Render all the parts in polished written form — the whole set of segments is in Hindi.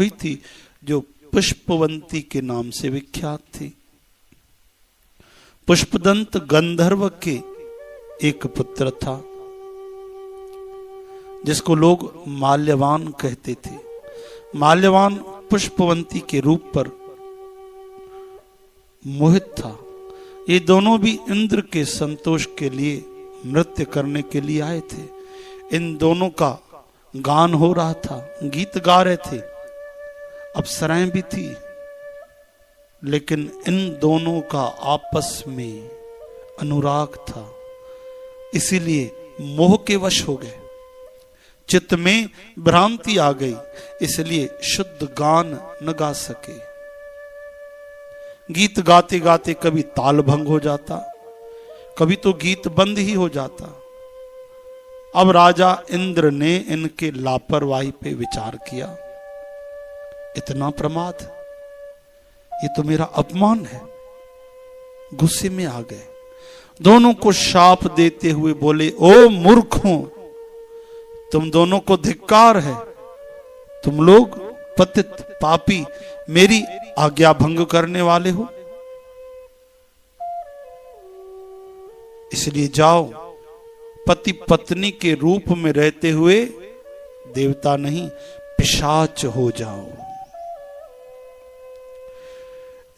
हुई थी जो पुष्पवंती के नाम से विख्यात थी। पुष्पदंत गंधर्व के एक पुत्र था जिसको लोग माल्यवान कहते थे। माल्यवान पुष्पवंती के रूप पर मोहित था। ये दोनों भी इंद्र के संतोष के लिए नृत्य करने के लिए आए थे। इन दोनों का गान हो रहा था, गीत गा रहे थे, अप्सराएं भी थी, लेकिन इन दोनों का आपस में अनुराग था, इसीलिए मोह के वश हो गए। चित्त में भ्रांति आ गई, इसलिए शुद्ध गान न गा सके। गीत गाते गाते कभी ताल भंग हो जाता, कभी तो गीत बंद ही हो जाता। अब राजा इंद्र ने इनके लापरवाही पे विचार किया, इतना प्रमाद, ये तो मेरा अपमान है। गुस्से में आ गए, दोनों को शाप देते हुए बोले, ओ मूर्खों, तुम दोनों को धिक्कार है। तुम लोग पतित पापी मेरी आज्ञा भंग करने वाले हो, इसलिए जाओ, पति पत्नी के रूप में रहते हुए देवता नहीं पिशाच हो जाओ।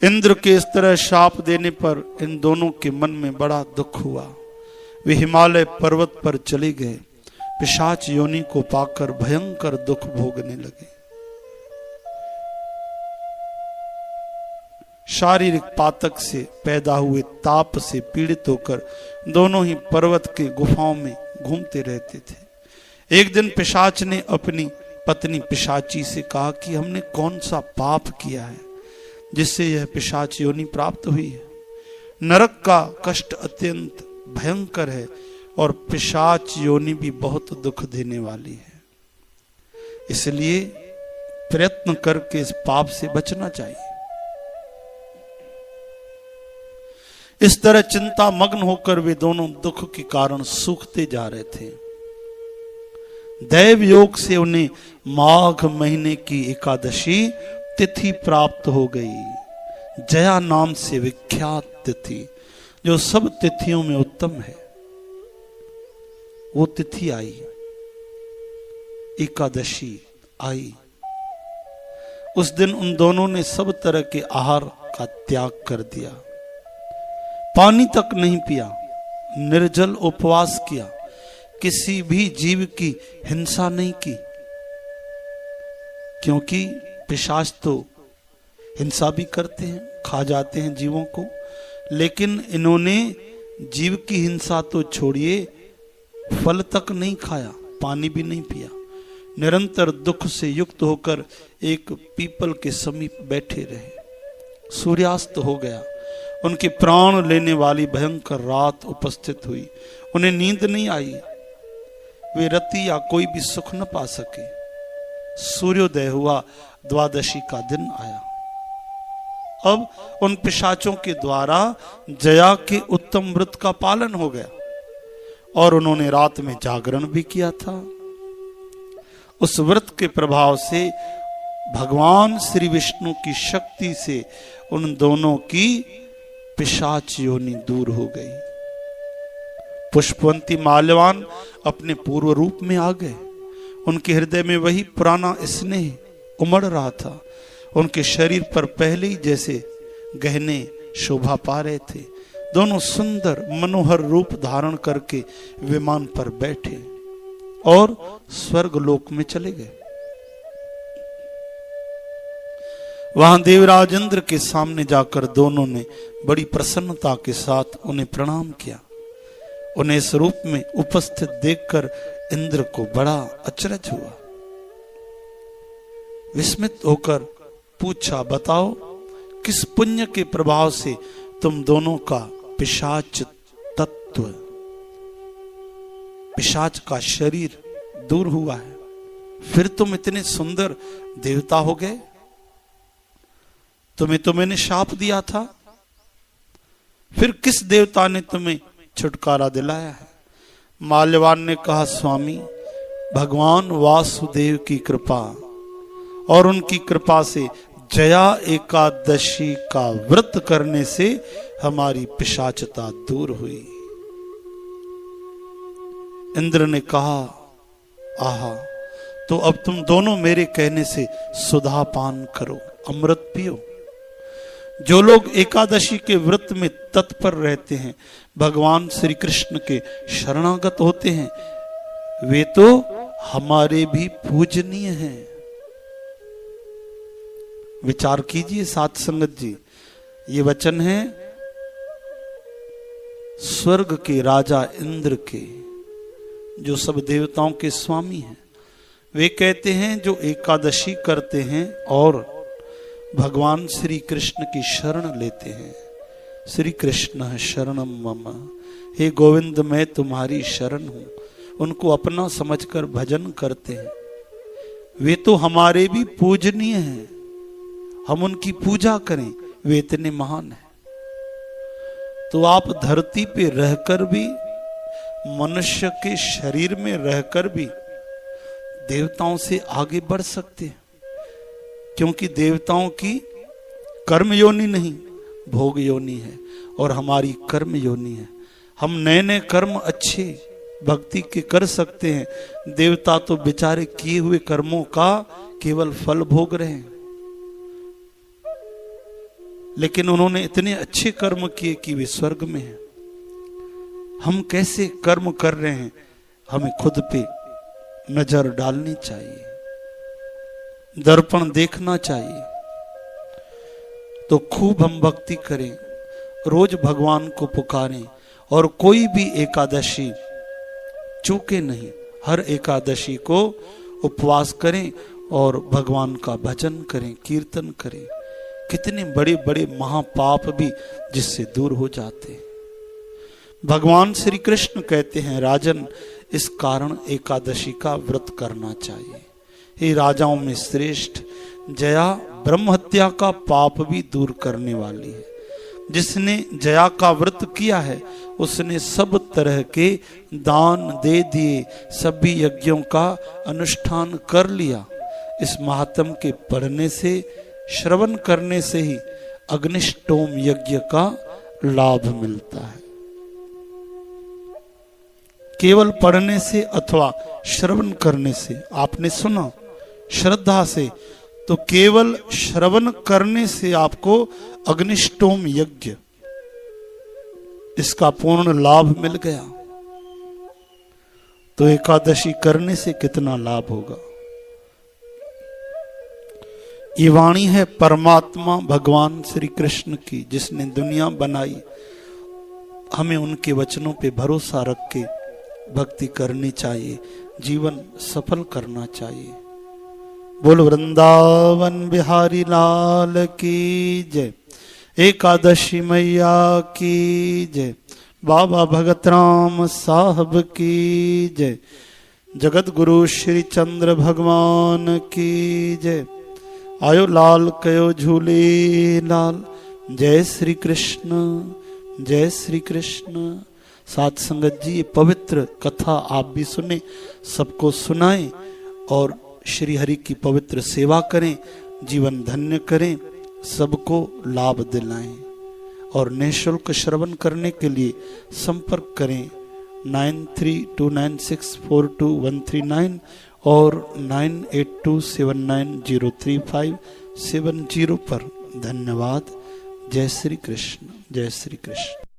इंद्र के इस तरह शाप देने पर इन दोनों के मन में बड़ा दुख हुआ। वे हिमालय पर्वत पर चले गए। पिशाच योनि को पाकर भयंकर दुख भोगने लगे। शारीरिक पातक से पैदा हुए ताप से पीड़ित होकर दोनों ही पर्वत के गुफाओं में घूमते रहते थे। एक दिन पिशाच ने अपनी पत्नी पिशाची से कहा कि हमने कौन सा पाप किया है जिससे यह पिशाच योनि प्राप्त हुई है। नरक का कष्ट अत्यंत भयंकर है और पिशाच योनि भी बहुत दुख देने वाली है, इसलिए प्रयत्न करके इस पाप से बचना चाहिए। इस तरह चिंता मग्न होकर वे दोनों दुख के कारण सूखते जा रहे थे। दैव योग से उन्हें माघ महीने की एकादशी तिथि प्राप्त हो गई। जया नाम से विख्यात तिथि, जो सब तिथियों में उत्तम है, वो तिथि आई, एकादशी आई। उस दिन उन दोनों ने सब तरह के आहार का त्याग कर दिया, पानी तक नहीं पिया, निर्जल उपवास किया, किसी भी जीव की हिंसा नहीं की, क्योंकि पिशाच तो हिंसा भी करते हैं, खा जाते हैं जीवों को, लेकिन इन्होंने जीव की हिंसा तो छोड़िए, फल तक नहीं खाया, पानी भी नहीं पिया। निरंतर दुख से युक्त होकर एक पीपल के समीप बैठे रहे। सूर्यास्त हो गया, उनके प्राण लेने वाली भयंकर रात उपस्थित हुई। उन्हें नींद नहीं आई, वे रति या कोई भी सुख न पा सके। सूर्योदय हुआ, द्वादशी का दिन आया। अब उन पिशाचों के द्वारा जया के उत्तम व्रत का पालन हो गया और उन्होंने रात में जागरण भी किया था। उस व्रत के प्रभाव से भगवान श्री विष्णु की शक्ति से उन दोनों की पिशाच योनि दूर हो गई। पुष्पवंती माल्यवान अपने पूर्व रूप में आ गए। उनके हृदय में वही पुराना स्नेह उमड़ रहा था। उनके शरीर पर पहले ही जैसे गहने शोभा पा रहे थे। दोनों सुंदर मनोहर रूप धारण करके विमान पर बैठे और स्वर्ग लोक में चले गए। वहां देवराज इंद्र के सामने जाकर दोनों ने बड़ी प्रसन्नता के साथ उन्हें प्रणाम किया। उन्हें इस रूप में उपस्थित देखकर इंद्र को बड़ा अचरज हुआ। विस्मित होकर पूछा, बताओ किस पुण्य के प्रभाव से तुम दोनों का पिशाच तत्व, पिशाच का शरीर दूर हुआ है, फिर तुम इतने सुंदर देवता हो गए? तुम्हें तो मैंने शाप दिया था, फिर किस देवता ने तुम्हें छुटकारा दिलाया है? माल्यवान ने कहा, स्वामी, भगवान वासुदेव की कृपा और उनकी कृपा से जया एकादशी का व्रत करने से हमारी पिशाचता दूर हुई। इंद्र ने कहा, आहा, तो अब तुम दोनों मेरे कहने से सुधा पान करो, अमृत पियो। जो लोग एकादशी के व्रत में तत्पर रहते हैं, भगवान श्री कृष्ण के शरणागत होते हैं, वे तो हमारे भी पूजनीय हैं। विचार कीजिए साथ संगत जी, ये वचन है स्वर्ग के राजा इंद्र के, जो सब देवताओं के स्वामी हैं। वे कहते हैं जो एकादशी करते हैं और भगवान श्री कृष्ण की शरण लेते हैं, श्री कृष्ण शरणम मम, हे गोविंद मैं तुम्हारी शरण हूं, उनको अपना समझकर भजन करते हैं, वे तो हमारे भी पूजनीय हैं। हम उनकी पूजा करें, वे इतने महान हैं। तो आप धरती पे रहकर भी, मनुष्य के शरीर में रहकर भी देवताओं से आगे बढ़ सकते हैं, क्योंकि देवताओं की कर्म योनि नहीं, भोग योनि है, और हमारी कर्म योनि है। हम नए नए कर्म अच्छे भक्ति के कर सकते हैं। देवता तो बेचारे किए हुए कर्मों का केवल फल भोग रहे हैं, लेकिन उन्होंने इतने अच्छे कर्म किए कि वे स्वर्ग में हैं। हम कैसे कर्म कर रहे हैं, हमें खुद पे नजर डालनी चाहिए, दर्पण देखना चाहिए। तो खूब हम भक्ति करें, रोज भगवान को पुकारें, और कोई भी एकादशी चूके नहीं। हर एकादशी को उपवास करें और भगवान का भजन करें, कीर्तन करें। कितने बड़े बड़े महापाप भी जिससे दूर हो जाते हैं। भगवान श्री कृष्ण कहते हैं, राजन, इस कारण एकादशी का व्रत करना चाहिए। हे राजाओं में श्रेष्ठ, जया ब्रह्म हत्या का पाप भी दूर करने वाली है। जिसने जया का व्रत किया है, उसने सब तरह के दान दे दिए, सभी यज्ञों का अनुष्ठान कर लिया। इस महात्म के पढ़ने से, श्रवण करने से ही अग्निष्टोम यज्ञ का लाभ मिलता है। केवल पढ़ने से अथवा श्रवण करने से, आपने सुना श्रद्धा से, तो केवल श्रवण करने से आपको अग्निष्टोम यज्ञ, इसका पूर्ण लाभ मिल गया। तो एकादशी करने से कितना लाभ होगा। ये वाणी है परमात्मा भगवान श्री कृष्ण की, जिसने दुनिया बनाई। हमें उनके वचनों पे भरोसा रख के भक्ति करनी चाहिए, जीवन सफल करना चाहिए। बोल वृंदावन बिहारी लाल की जय, एकादशी मैया की जय, बाबा भगत राम साहब की जय, जगत गुरु श्री चंद्र भगवान की जय। आयो लाल कयो झूले लाल, जय श्री कृष्ण, जय श्री कृष्ण। साथ संगत जी, ये पवित्र कथा आप भी सुने, सबको सुनाएं और श्री हरि की पवित्र सेवा करें, जीवन धन्य करें, सबको लाभ दिलाएं। और निःशुल्क श्रवण करने के लिए संपर्क करें 9329642139 और 9827903570 पर। धन्यवाद। जय श्री कृष्ण, जय श्री कृष्ण।